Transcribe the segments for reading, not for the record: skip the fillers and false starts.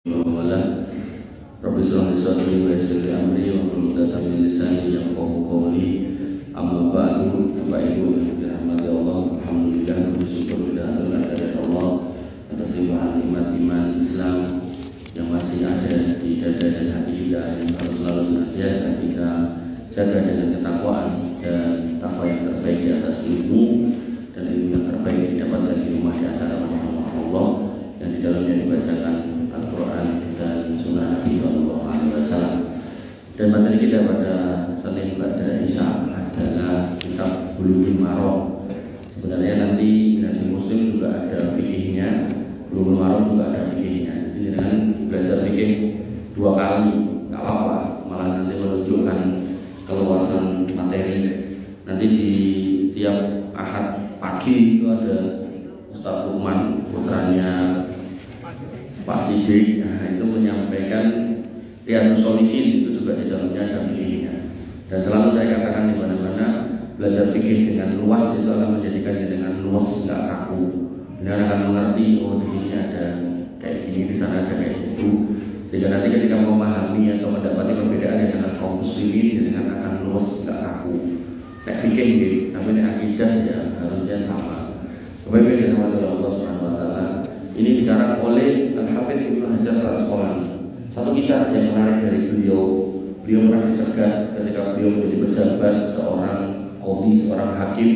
Rabbi shrah li sadri wa yassir li amri wahlul 'uqdatam min lisani yafqahu qawli. Amma ba'du, Bapak Ibu yang dirahmati Allah, alhamdulillah bersyukur kepada Allah atas limpahan nikmat iman Islam yang masih ada di dada dan hati kita, yang harus selalu senantiasa kita jaga dengan ketakwaan dan takwa yang terbaik di atas ilmu, dan ilmu yang terbaik didapatkan di rumah di antara Allah yang di dalamnya dibacakan Al-Quran dan Sunnah Nabi Sallallahu Alaihi Wasallam. Dan materi kita pada Senin pada Isya adalah kitab Bulughul Maram. Sebenarnya nanti Ngaji Muslim juga ada fikihnya, Bulughul Maram juga ada fikihnya. Jadi dengan belajar fikih 2 kali nggak apa-apa, malah nanti menunjukkan keluasan materi. Nanti di tiap Ahad pagi itu ada Ustaz Lukman, putranya Pak Sidik, itu menyampaikan Riyadhus Shalihin, itu juga di dalamnya ada fikihnya. Dan selalu saya katakan di mana-mana, belajar fikih dengan luas itu akan menjadikannya dengan luas, nggak kaku. Benar akan mengerti, oh di sini ada kayak gini, di sana ada kayak gitu. Sehingga nanti ketika memahami atau mendapati perbedaan dengan kaum muslimin, dengan akan luas, nggak kaku. Kayak fikih gitu, tapi akidah ya harusnya sama. Kemudian kita Allah Subhanahu Wa Taala. Ini dikarang oleh Al-Hafidz Ibnu Hajar Al-Asqalani. Satu kisah yang menarik dari beliau. Beliau pernah dicegat ketika beliau menjadi pejabat, seorang qadhi, seorang hakim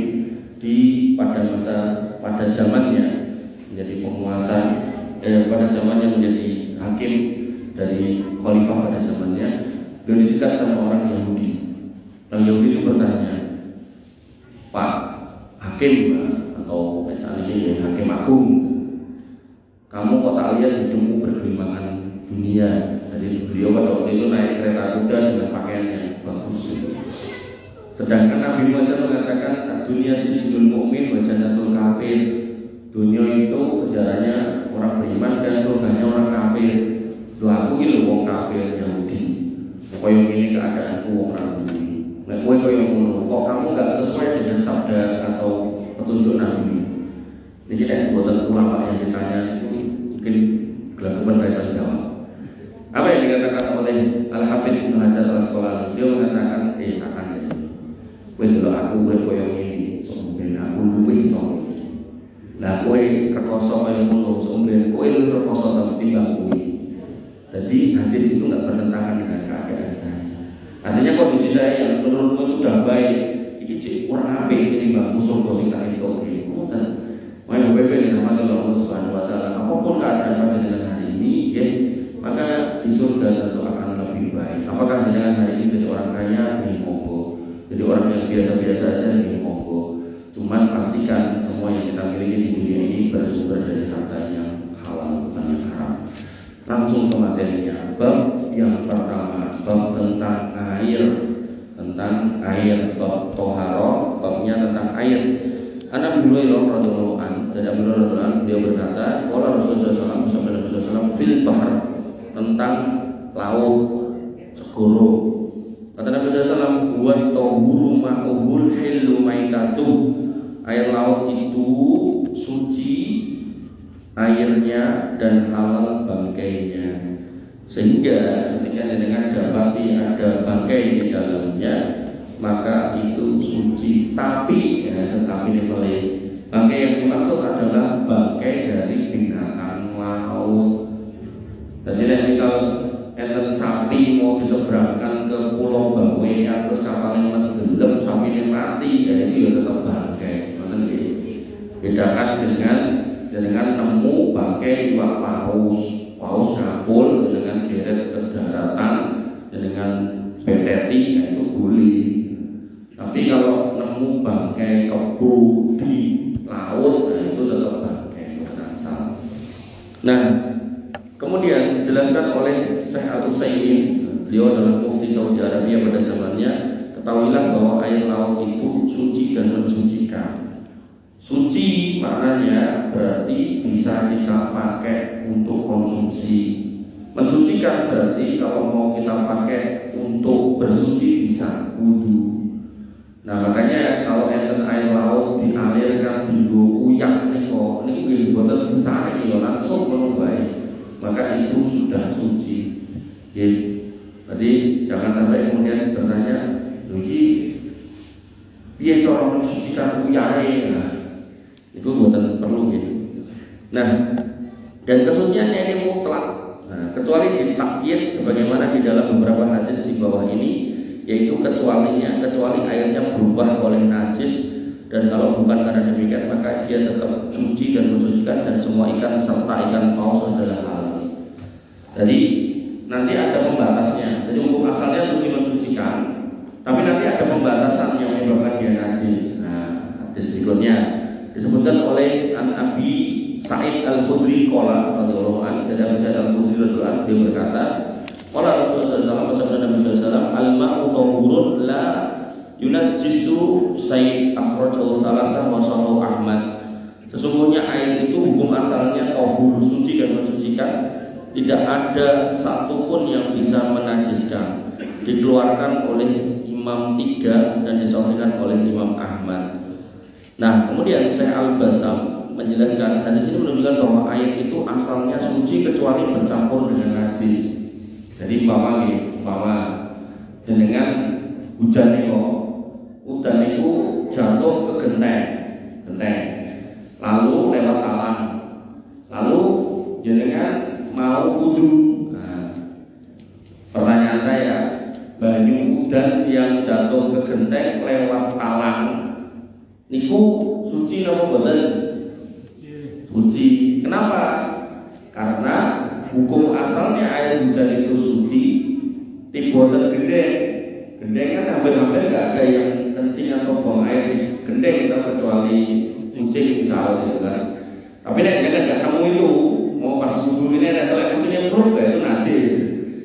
pada zamannya menjadi penguasa, pada zamannya menjadi hakim dari khalifah pada zamannya. Beliau dicegat sama orang Yahudi. Orang Yahudi itu bertanya, Pak Hakim atau misalnya ini Hakim Agung, kamu kok tak lihat hidupmu bergelimbangan dunia. Jadi beliau pada waktu itu naik kereta kuda dengan pakaian yang bagus. Sedangkan Nabi Muhammad mengatakan dunia sijnul mukmin wa jannatul kafir. Dunia itu penjaranya orang beriman dan surganya orang kafir. Loh aku ini wong kafir Yahudi. Koyo ngene keadaanku wong orang bumi. Nek kowe koyo ngono, kok kamu enggak sesuai dengan sabda atau petunjuk Nabi? Jadi ada sebutan ulama yang ditanya itu mungkin kelakuan bahasa Jawa. Apa yang dikatakan oleh Al-Hafidz Ibnu Hajar Al-Asqalani? Dia mengatakan, takkan ya. Kowe delok aku koyo ngene, sok ben aku luwih sok. Lah kowe rekoso kaya ngono, sok ben kowe luwih rekoso timbang kowe. Jadi hadis itu enggak bertentangan dengan keadaan saya. Artinya kondisi saya yang menurutmu itu sudah baik. Iki cek ora apik timbang musuh sing tak entuk iki. Maka BPP dirahmati Allah Subhanahu Wa Taala. Apapun keadaan pada dengan hari ini, ya, maka di surga tentu akan lebih baik. Apakah dengan hari ini jadi orang kaya? Monggo. Jadi orang yang biasa-biasa saja, monggo. Cuman pastikan semua yang kita miliki di dunia ini bersumber dari harta yang halal, bukan yang haram. Langsung ke materinya. Bab yang pertama, bab tentang air, bab toharo, babnya tentang air. Anak Abu Hurairah radhiyallahu anhu, dari Abu Hurairah radhiyallahu anhu, dia berkata, qala Rasulullah sallallahu alaihi wasallam fil bahr, tentang laut, segoro. Kata Nabi sallallahu alaihi wasallam, wa tahuru ma'ul hillu maitatu. Air laut itu suci airnya dan halal bangkainya. Sehingga ketika dengan dapati ada bangkai di dalamnya, maka itu suci. Tapi tetapi bangkai yang dimaksud adalah bangkai dari binatang laut. Jadi misal enten sapi mau diseberangkan ke Pulau Bawe, terus kapalnya tenggelam, sapinya mati, ya itu ya tetap bangkai. Bedakan dengan nemu bangkai iwak paus kapul dengan geret ke daratan, dengan peteti, itu boleh. Tapi kalau nemu bangkai kebo di laut, itu tetap bangkai, bukan salah. Nah, kemudian dijelaskan oleh Syekh Al-Utsaimin, beliau adalah mufti Saudi Arabia pada zamannya. Ketahuilah bahwa air laut itu suci dan mensucikan. Suci maknanya berarti bisa kita pakai untuk konsumsi. Mensucikan berarti kalau mau kita pakai untuk bersuci bisa wudu. Nah makanya kalau enten air laut dialirkan di uyak nih kok, ini boten besar ini langsung menuai, maka itu sudah Jadi jangan sampai kemudian bertanya, "Iki piye cara mensucikan uyahe?" Nah, itu buatan perlu gitu. Nah, dan kesuciannya ini mutlak. Nah, kecuali ditakyid sebagaimana di dalam beberapa hadis di bawah ini, yaitu kecuali airnya berubah oleh najis, dan kalau bukan karena demikian maka dia tetap suci dan mensucikan, dan semua ikan serta ikan paus adalah halal. Jadi nanti ada pembatasnya. Jadi hukum asalnya suci mensucikan, tapi nanti ada pembatasan yang menyebabkan dia najis. Nah, hadis berikutnya disebutkan oleh Abi Sa'id Al-Khudri qala radhiyallahu anhu, dari Abu Sa'id Al-Khudri radhiyallahu anhu, dia berkata, qala Rasulullah sallallahu alaihi wasallam, al-ma'u tahurun la yunajjisu Sayyid akhrajahu salasah wa sahahu Ahmad. Sesungguhnya air itu hukum asalnya tahur, suci dan mensucikan, tidak ada satupun yang bisa menajiskan. Dikeluarkan oleh Imam 3 dan disahihkan oleh Imam Ahmad. Nah, kemudian Syekh Al-Basam menjelaskan hadis ini menunjukkan bahwa air itu asalnya suci kecuali bercampur dengan najis. Jadi umpama dengan hujan itu jatuh ke genteng, lalu lewat talang, lalu jenengan mau wudu. Nah, pertanyaan saya, banyu udan yang jatuh ke genteng lewat talang niku suci apa boten? Suci. Kenapa? Karena hukum asalnya air hujan itu suci. Tiboten gendeng kan hampir-hampir nggak ada yang kencing atau buang air di gendeng, kecuali kucing misalnya gitu kan. Tapi nek nggak kamu itu mau pas wudu ini ada kucingnya perut itu najis.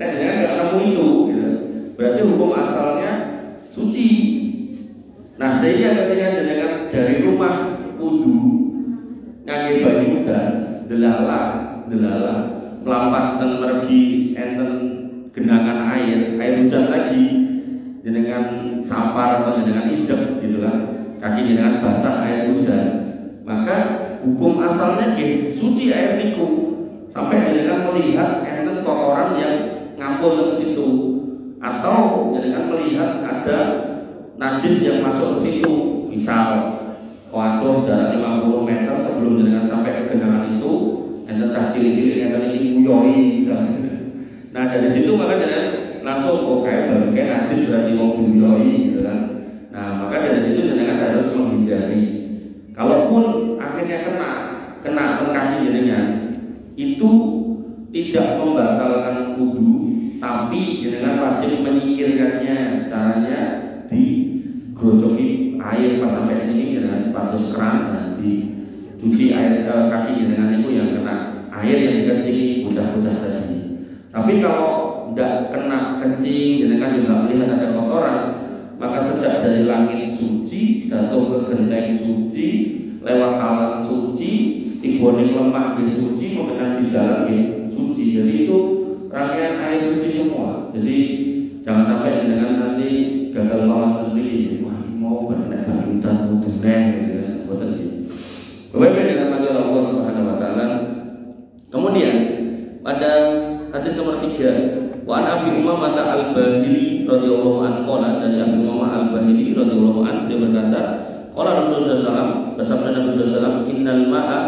Nek nggak kamu itu, gitu. Berarti hukum asalnya suci. Nah, sehingga ketika jenengan dari rumah wudu ngangge banyu udan delala melampahkan mergi enten genangan air hujan lagi, jenengan sapar atau jenengan injek gitu kan, kaki jenengan basah air hujan, maka hukum asalnya suci air niku sampai jenengan melihat enten kotoran yang ngampul ke situ, atau jenengan melihat ada najis yang masuk ke situ. Misal waduh jarak 50 meter sebelum jenengan sampai ke genangan itu enten cah cilik-cilik enten ini nguyoi gitu. Nah, dari situ maka jenengan langsung kayak najis berarti mau nguyoi gitu kan. Nah, maka dari situ jenengan harus menghindari. Kalaupun akhirnya kena kaki jenengan, itu tidak membatalkan wudu, tapi jenengan wajib menyingkirkannya. Caranya digrojoki air pas sampai sini dengan patus keran, nanti cuci air kaki dengan itu yang kena air yang dikencing bocah-bocah tadi. Tapi kalau tidak kena kencing, jenengan juga melihat ada kotoran, maka sejak dari langit suci, jatuh ke genteng suci, lewat talang suci, tiboning lemah suci, mengenal di jalan suci. Jadi itu rangkaian air suci semua. Jadi jangan sampai jenengan nanti gagal malam sendiri. Wah, mau benar hutan hujan gitu kan, buatan gitu. Bapak-bapak dengan Allah Subhanahu Wa Taala. Kemudian pada hadis nomor 3, wa Abi Umamah Al-Bahili radhiyallahu anhu, dari Abi Umamah Al-Bahili radhiyallahu anhu, dia berkata, qala Rasulullah SAW, bersabda Nabi SAW, innal ma'a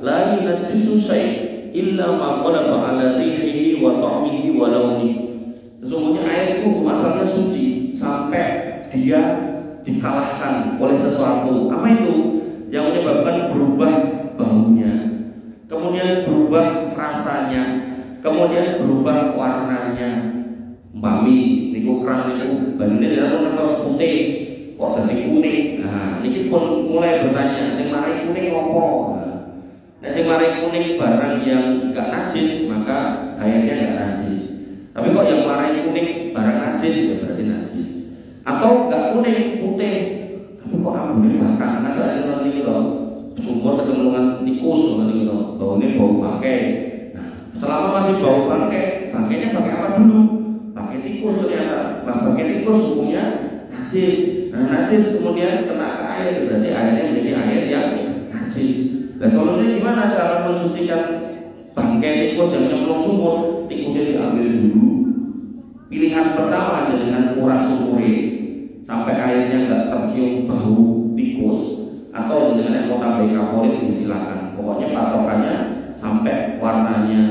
la yunajjisu syai' illa ma qalaba ala rihihi wa ta'mihi wa launihi. Sesungguhnya air itu asalnya suci sampai dia dikalahkan oleh sesuatu. Apa itu? Yang menyebabkan berubah baunya, kemudian berubah rasanya, kemudian berubah warnanya. Umpami niku keran niku banyune ora ngertos putih kok dadi kuning. Nah, niki pun mulai bertanya, sing marai kuning opo? Nah, sing marai kuning barang yang enggak najis, maka airnya enggak najis. Tapi kok yang marai kuning barang najis, ya berarti najis. Atau enggak kuning, putih, tapi kok ambune bakar. Nah, saya nanti lho sumber kecenderungan tikus nanti lho, baunya bau bangkai. Nah, selama masih bau bangkai, bangkainya pakai apa dulu? Pakai tikus ternyata. Nah, pakai tikus hukumnya najis. Nah, najis kemudian kena ke air, berarti airnya menjadi air yang najis. Nah, solusinya gimana cara mensucikan bangkai tikus yang nyemplung sumur? Tikusnya diambil dulu, pilihan pertama dengan kuras sumure sampai airnya nggak tercium bau tikus, atau dengan yang mau tambah kaporit silakan. Pokoknya patokannya sampai warnanya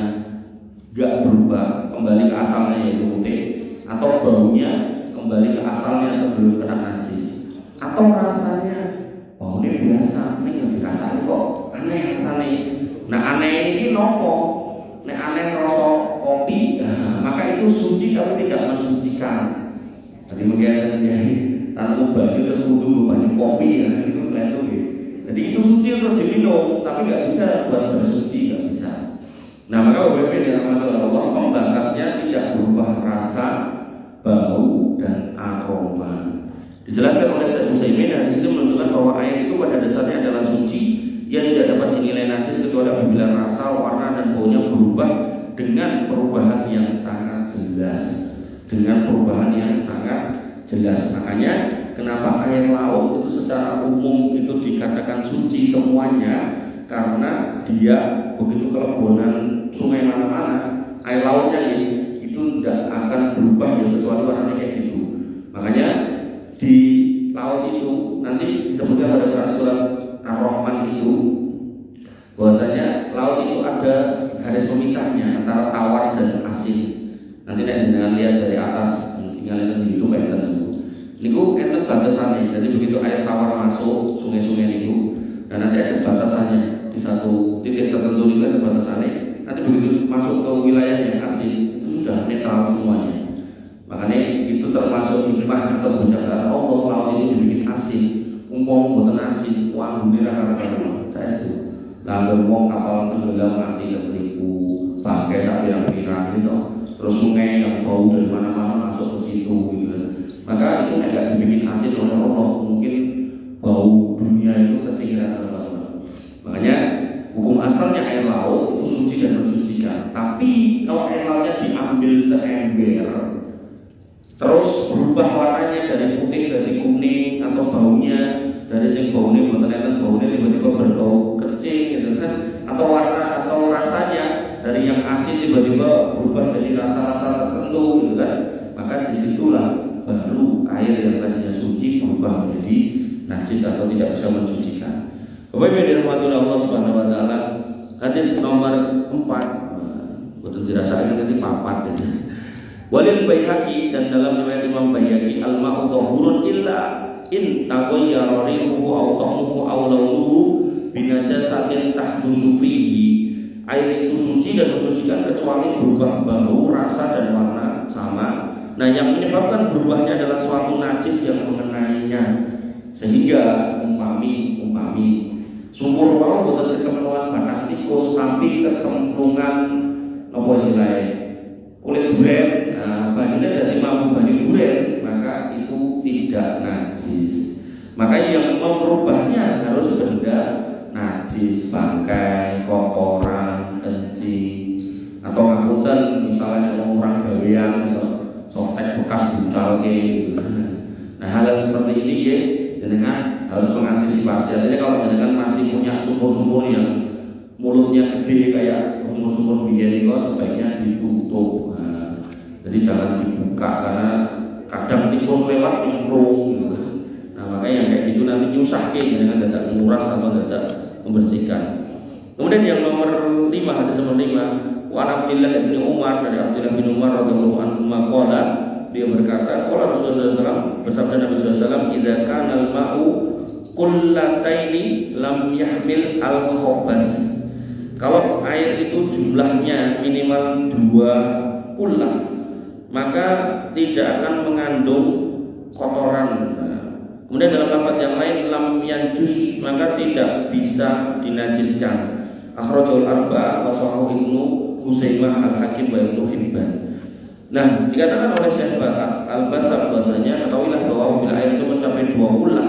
nggak berubah kembali ke asalnya yaitu putih, atau baunya kembali ke asalnya sebelum kena najis, atau rasanya baunya biasa, ini lebih kasar kok aneh rasanya. Nah aneh ini nopo, nek aneh rasa kopi, maka itu suci tapi tidak mensucikan. Jadi mungkin ya tanpa baju terus wudu banyak kopi ya itu kelihatan gitu. Jadi itu suci untuk diminum tapi nggak bisa buat bersuci, nggak bisa. Nah maka WP dirahmati Allah, pembatasnya tidak berubah rasa, bau dan aroma. Dijelaskan oleh Syekh Utsaimin dan di sini menunjukkan bahwa air itu pada dasarnya adalah suci yang tidak dapat dinilai najis kecuali apabila rasa, warna dan baunya berubah dengan perubahan yang sangat jelas. Dengan perubahan yang sangat jelas. Makanya kenapa air laut itu secara umum itu dikatakan suci semuanya, karena dia begitu kelebonan sungai mana-mana, air lautnya itu tidak akan berubah ya kecuali warnanya kayak gitu. Makanya di laut itu nanti disebutkan pada Quran surat Ar-Rahman itu bahwasanya laut itu ada garis pemisahnya antara tawar dan asin. Nanti dengan lihat dari atas, tinggal lihat di YouTube enten itu. Niku enten batasannya. Jadi begitu air tawar masuk sungai-sungai itu, dan nanti ada batasannya di satu titik tertentu itu ada batasannya. Nanti begitu masuk ke wilayah yang asin itu sudah netral semuanya. Makanya itu termasuk hikmah atau bijaksana Allah laut ini dibikin asin. Buatan asin, uang dunia kata-kata saya itu. Lalu mau kapal tenggelam mati dan beriku pakai sapi yang pirang gitu. Terus sungai yang bau dari mana-mana masuk ke situ gitu. Maka itu nggak dibikin asin oleh Allah, mungkin bau dunia itu kecikiran teman-teman. Makanya hukum asalnya air laut itu suci dan mensucikan. Tapi kalau air lautnya diambil seember, terus berubah warnanya dari putih dari kuning, atau baunya dari sing baunya ternyata baunya tiba-tiba berbau kecil gitu kan, atau warna atau rasanya dari yang asin tiba-tiba berubah jadi rasa-rasa tertentu gitu kan, maka disitulah baru air yang tadinya suci berubah menjadi najis atau tidak bisa mensucikan. Bapak Ibu yang dirahmati Allah Subhanahu wa taala, hadis nomor 4. Betul dirasakan nanti papat ya. Walil Baihaqi, dan dalam riwayat Imam Baihaqi, al-ma'u tahurun illa in taghayyara rihuhu aw ta'muhu aw launuhu binajasatin tahdusu fihi. Air itu suci dan mensucikan kecuali berubah bau, rasa dan warna sama. Nah yang menyebabkan berubahnya adalah suatu najis yang mengenainya. Sehingga umpami sumur wau boten kecemplungan batang tikus tapi kesemplungan apa istilahnya kulit duren. Nah banyunya dari mampu banyu duren, maka itu tidak najis. Maka yang merubahnya harus benda najis, bangkai, kotoran, kencing, atau ngapunten misalnya orang gawean atau softtek bekas bucal gitu. Nah hal seperti ini ya dengan harus mengantisipasi. Artinya kalau dengan masih punya sumur-sumur yang mulutnya gede kayak sumur-sumur biyen itu sebaiknya ditutup. Nah, jadi jangan dibuka karena kadang tikus lewat nyemplung gitu. Nah makanya yang kayak gitu nanti nyusahke dengan tidak menguras atau tidak membersihkan. Kemudian yang nomor 5, hadis nomor 5, wa Abdullah bin Umar, dari Abdullah bin Umar radhiyallahu anhu maqala, dia berkata, qala Rasulullah SAW, bersabda Nabi SAW, idza kana al-ma'u qullataini lam yahmil al-khabas. Kalau air itu jumlahnya minimal 2 kullah, maka tidak akan mengandung kotoran. Kemudian dalam lafaz yang lain lam yanjus, maka tidak bisa dinajiskan. Akhrajul Arba'a wa Sahahu Ibnu Huzaimah Al-Hakim wa Ibnu Hibban. Nah, dikatakan oleh Syekh Al-Basar bahasanya, ketahuilah bahwa bila air itu mencapai 2 kullah,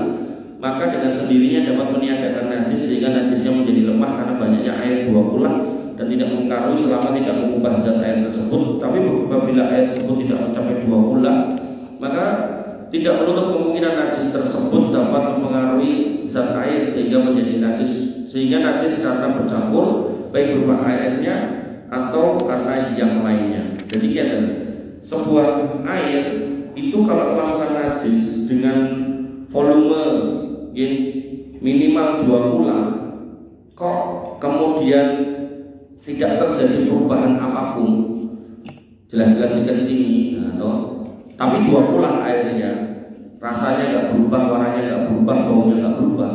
maka dengan sendirinya dapat meniadakan najis sehingga najisnya menjadi lemah karena banyaknya air 2 kullah dan tidak mempengaruhi selama tidak mengubah zat air tersebut. Tapi apabila air tersebut tidak mencapai 2 kullah, maka tidak menutup kemungkinan najis tersebut dapat mempengaruhi zat air sehingga menjadi najis, sehingga najis karena bercampur baik berupa airnya atau karena yang lainnya. Jadi sebuah air itu kalau melakukan najis dengan volume minimal 2 kulah, kok kemudian tidak terjadi perubahan apapun, jelas-jelas dikencingi, tapi 2 kulah airnya, rasanya nggak berubah, warnanya nggak berubah, baunya nggak berubah,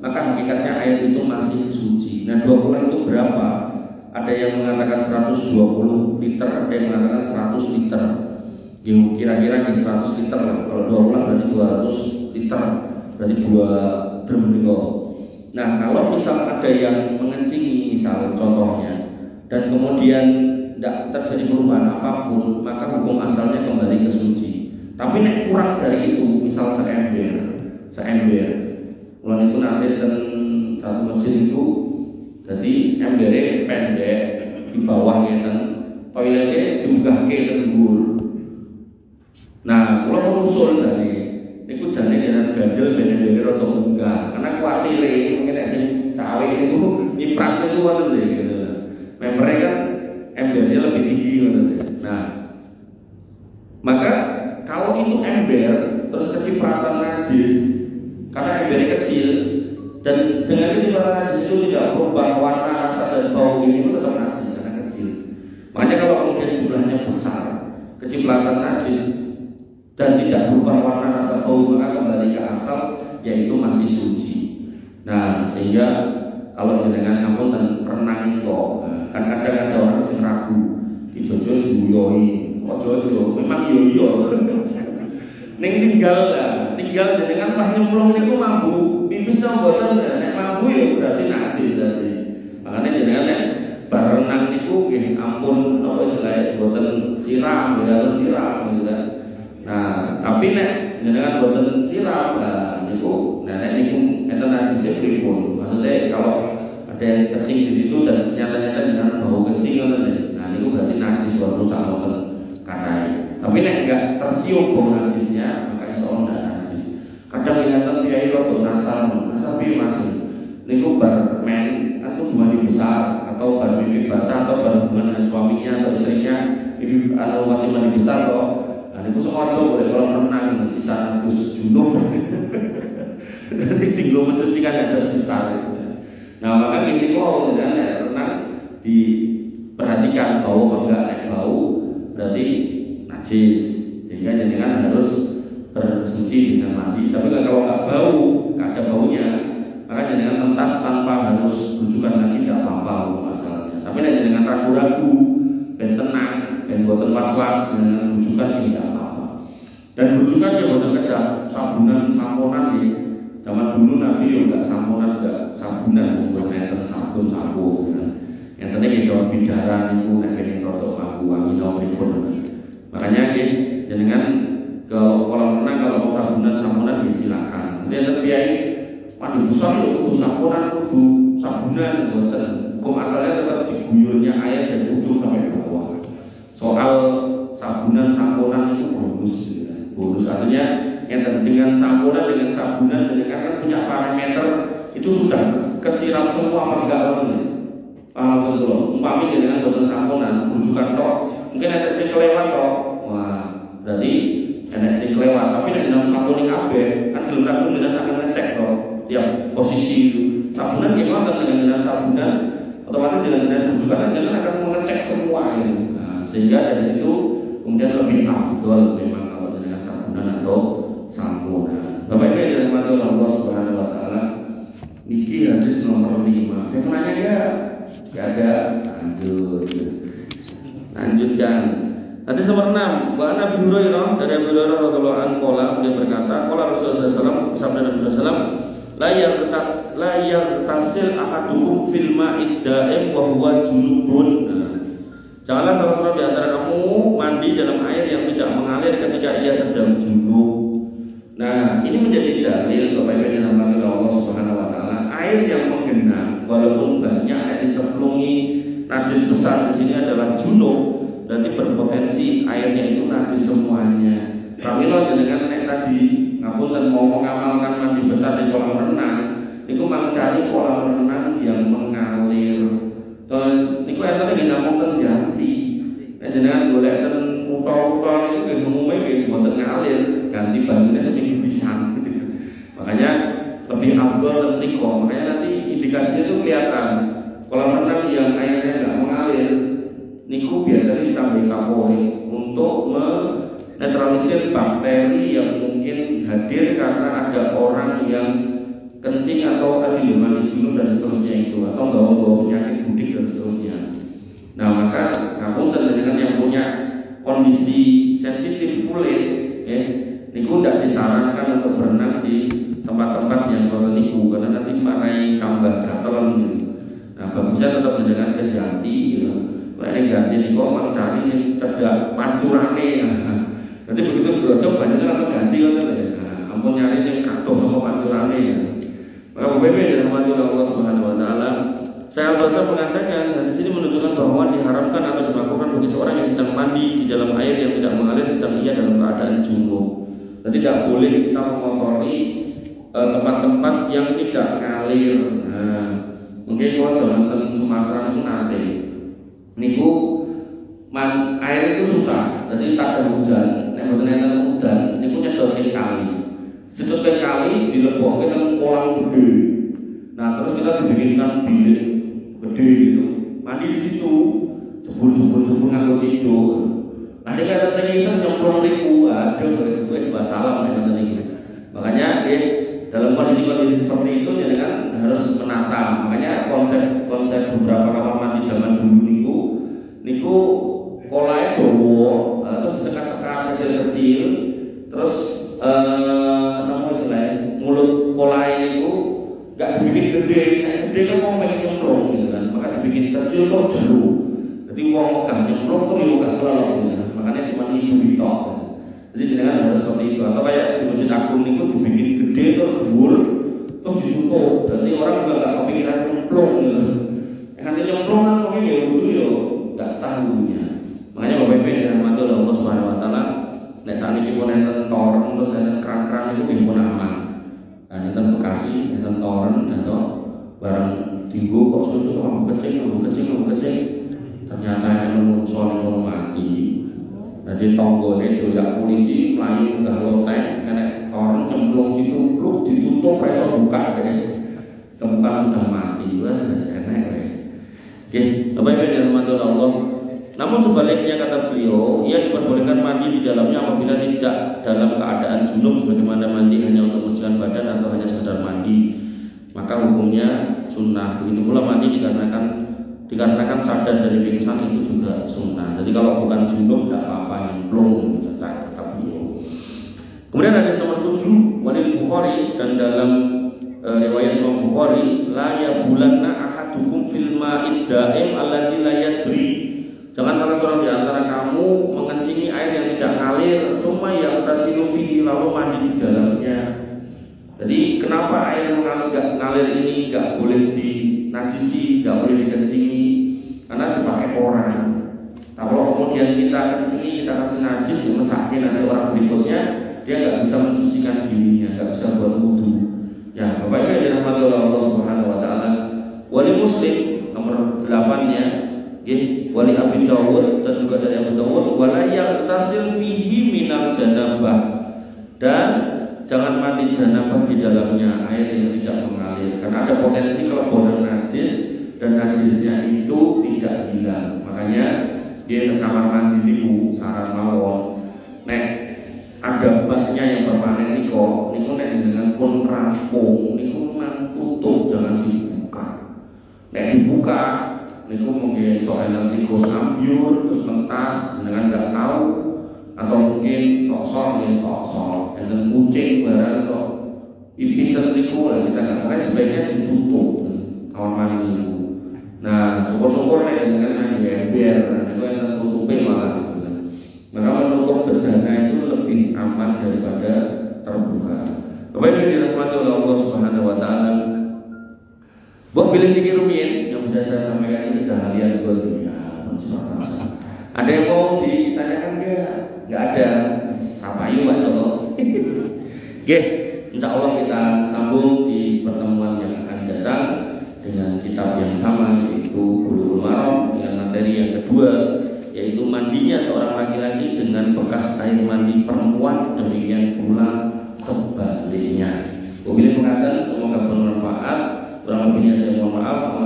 maka hakikatnya air itu masih suci. Nah 2 kulah itu berapa? Ada yang mengatakan 120 liter, ada yang mengatakan 100 liter. Kira-kira 100 liter lah. Kalau 2 kulah berarti 200 liter, berarti 2 drum. Nah kalau misal ada yang mengencingi, misal contohnya, dan kemudian tidak terjadi perubahan apapun, maka hukum asalnya kembali ke suci. Tapi nek kurang dari itu, misal seember, kalau itu nanti dan satu masjid itu, jadi embernya pendek di bawahnya dan toiletnya juga ke dhuwur. Nah, kalau usul jane, niku jane dengan ganjel bener-bener rada munggah, karena kuatir mungkin sing cawe niku nyiprat niku wonten gitu. Membernya kan embernya lebih tinggi gitu. Nah, maka kalau itu ember terus kecipratan najis, karena embernya kecil dan dengan kecipratan najis itu tidak berubah warna, rasa dan bau, ini itu tetap najis karena kecil. Makanya kalau kemudian jumlahnya besar, kecipratan najis dan tidak berubah warna, rasa, bau, maka kembali ke asal, yaitu masih suci. Nah, sehingga kalau dengan kamu dan renang kok, kan kadang ada orang yang ragu, di Jojo diyoi, kok Jojo, memang yoyo. Neng tinggal dengan pas nyemplung itu mampu, pipis dong boten, nek mampu ya berarti najis tadi. Makanya dengan nek berenang itu, ampun, apa istilahnya boten siram, harus siram, gitu kan. Nah, tapi nek dengan boten siram, niku nenek niku enten najisnya pripun. Maksudnya kalau ada yang kencing di situ dan nyata-nyata dengan bau kencing ngoten, nah niku berarti najis walaupun sak boten karai. Tapi nek enggak tercium bau najisnya, maka insyaallah enggak najis. Kadang kelihatan kiai rada nasal piye Mas? Niku bar men atau mandi besar atau bar mimpi basah atau bar hubungan dengan suaminya atau istrinya, ibu atau wajib mandi besar kok. Niku sengaja boleh kolam renang sisa Gus junub. Jadi tinggal mencucikan ada besar. Nah maka ini kok renang diperhatikan bau apa enggak, nek bau berarti najis, sehingga jenengan harus bersuci dengan mandi. Tapi kalau nggak bau, nggak ada baunya, maka jenengan mentas tanpa harus rujukan lagi tidak apa-apa masalahnya. Tapi nek jenengan ragu-ragu, dan tenang, dan boten was-was dengan rujukan tidak apa-apa. Dan rujukan ya boten kedah, sabunan, samponan ya. Zaman dulu Nabi ya enggak samponan, enggak sabunan, buat neten sabun. Yang penting ya jawab bidaran itu nek pengen rodok aku wangi pripun. Makanya jenengan ke kolam renang kalau mau sabunan ya silakan. Nanti piye mandi besar ya kudu sabunan boten. Hukum asalnya tetap diguyurnya air dari ujung sampai bawah. Soal sabunan itu bonus artinya yang dengan sabunan dengan kan punya parameter itu sudah kesiram semua apa enggak paham betul loh. Umpami dengan boten samponan rujukan tok mungkin ada sing kelewat tok, wah berarti ada sing kelewat. Tapi nek dalam sampun kabeh kan belum akan ngecek tok tiap posisi sabunan gimana dengan sabunan otomatis dengan rujukan akan mengecek semua ini. Nah, sehingga dari situ kemudian lebih afdol memang kalau dengan sabunan atau samponan. Bapak Ibu yang dirahmati Allah Subhanahu wa taala, niki hadis nomor 5. Saya menanya ya, enggak ada. Lanjutkan. Hadis nomor 6. Wa Nabi Hurairah, dari Abu Hurairah radhiyallahu anhu dia berkata, qala Rasulullah sallallahu alaihi wasallam, sabda Nabi sallallahu alaihi wasallam, la yaghtasil ahadukum fil ma'id da'im wa huwa junubun. Janganlah salah seorang di antara kamu mandi dalam air yang tidak mengalir ketika ia sedang junub. Nah, ini menjadi dalil Bapak Ibu yang dirahmati Allah Subhanahu wa taala, air yang menggenang walaupun banyak yang dicemplungi najis besar di sini adalah junub, berarti berpotensi airnya itu najis semuanya. Kami loh dengan nek tadi ngapunten mau mengamalkan mandi besar di kolam renang, itu mencari kolam renang yang mengalir. Niku enten nggih namung ten Jati. Nek jenengan golek ten kutol-kutol itu umumnya buatan ngalir, ganti banyunya seminggu pisan. Makanya lebih afdol niko. Makanya nanti indikasinya itu kelihatan. Kolam renang yang airnya nggak mengalir, niku biasanya ditambahi kapori untuk menetralisir bakteri yang mungkin hadir karena ada orang yang kencing atau tadi mandi junub dan seterusnya itu, atau bawa penyakit budik dan seterusnya. Nah maka kamu dengan yang punya kondisi sensitif kulit, niku tidak disarankan untuk berenang di tempat-tempat yang niku karena nanti marai tambah gatelan gitu. Nah bagusnya tetap dengan kejati gitu. Ini ganti niku mencari yang cedak pancurane. Nanti begitu berocok banyaknya langsung ganti kan ya. Ampun nyari yang katuh sama pancurane ya. Maka BB dan Allah Subhanahu Wa Taala, saya Al-Basar mengatakan di sini menunjukkan bahwa diharamkan atau dilakukan bagi seorang yang sedang mandi di dalam air yang tidak mengalir sedang ia dalam keadaan junub. Jadi tidak boleh kita mengotori tempat-tempat yang tidak ngalir. Nah, mungkin kalau zaman Sumatera itu nanti, niku air itu susah. Jadi tak ada hujan, betul-betul hujan, niku nyedotin kali. Sedotin kali dilebokkan dengan kolam gede. Nah terus kita dibikinkan bilik gede gitu, mandi di situ, jebul nganggo cido. Nah dia kata tengisan nyemplung riku, aduh gue coba salam dengan tadi. Makanya dalam kondisi seperti itu ya kan harus menata. Makanya konsep beberapa kamar mandi zaman dulu niku polanya dowo, terus sekat-sekat kecil-kecil, terus mulut polanya itu gak dibikin gede, gede kan mau pengen nyemplung gitu kan, maka dibikin kecil kok jeruk. Jadi uang megah nyemplung tuh megah kelelok gitu kan, makanya cuma itu bitok. Jadi dengan harus seperti itu. Atau kayak di Masjid Agung itu dibikin gede tuh dhuwur, terus ditutup. Berarti orang juga gak kepikiran nyemplung gitu. Nanti nyemplung kan mungkin ya wudhu ya gak sah wudhunya. Makanya Bapak Ibu yang dirahmati oleh Allah Subhanahu Wa Taala, nek saat ini pun enten toren terus enten keran-keran itu pun aman. Nah, enten Bekasi, enten toren, atau barang tinggu kok susu kamu kecing, ternyata yang menungso yang mati. Jadi tonggone doyak polisi melayu udah lotek, nenek toren nyemplung situ, lu ditutup reso buka deh, tempat sudah mati, wah masih enak deh. Oke, Bapak Ibu yang dirahmati oleh Allah. Namun sebaliknya kata beliau, ia diperbolehkan mandi di dalamnya apabila tidak dalam keadaan junub sebagaimana mandi hanya untuk membersihkan badan atau hanya sekedar mandi. Maka hukumnya sunnah. Begitu pula mandi dikarenakan sadar dari pingsan itu juga sunnah. Jadi kalau bukan junub tidak apa-apa nyemplung kata beliau. Kemudian ada nomor 7 Walil Bukhari, dan dalam riwayat Imam Bukhari, la yabulanna ahadukum fil ma'id da'im alladzi la yajri. Jangan salah seorang di antara kamu mengencingi air yang tidak ngalir, summa yaghtasilu fihi, lalu mandi di dalamnya. Jadi kenapa air mengalir ini gak boleh dinajisi, gak boleh dikencingi? Karena dipakai orang. Nah, kalau kemudian kita kencingi, kita kasih najis, mesaknya nanti orang berikutnya, dia gak bisa mensucikan dirinya, gak bisa buat wudu. Ya, Bapak Ibu yang dirahmati oleh Allah Subhanahu Wa Taala. Wali Muslim nomor 8-nya. Wali Abi Dawud, dan juga dari Abu Dawud, wala yagtasil fihi minal janabah, dan jangan mandi janabah di dalamnya air yang tidak mengalir, karena ada potensi kelebonan najis dan najisnya itu tidak hilang. Makanya dia ke kamar mandi niku saran mawon, nek ada baknya yang permanen niku nek dengan pun rampung niku nang tutup, jangan dibuka. Nek dibuka niku mungkin soal tikus ambyur terus mentas dengan nggak tahu, atau mungkin sok-sok dan kucing barang kok pipis niku lah kita nggak, makanya sebaiknya ditutup kamar mandi niku. Nah syukur-syukur dengan ember itu yang tutupin malah gitu kan. Maka menutup bejana itu lebih aman daripada terbuka. Bapak Ibu dirahmati oleh Allah Subhanahu Wa Taala. Buat pilih dikir rumiin yang bisa saya sampaikan ini dah halian luar dunia. Ada yang mau ditanyakan enggak? Enggak ada. Apa yuk Pak Joko? Oke, insya Allah kita sambung di pertemuan yang akan datang dengan kitab yang sama, yaitu Bulughul Maram, dengan materi yang kedua, yaitu mandinya seorang laki-laki dengan mohon maaf.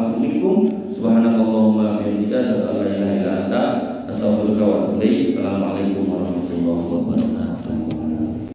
Subhanakallahumma wa bihamdika asyhadu an la ilaha illa anta astaghfiruka wa atubu ilaik. Assalamualaikum warahmatullahi wabarakatuh.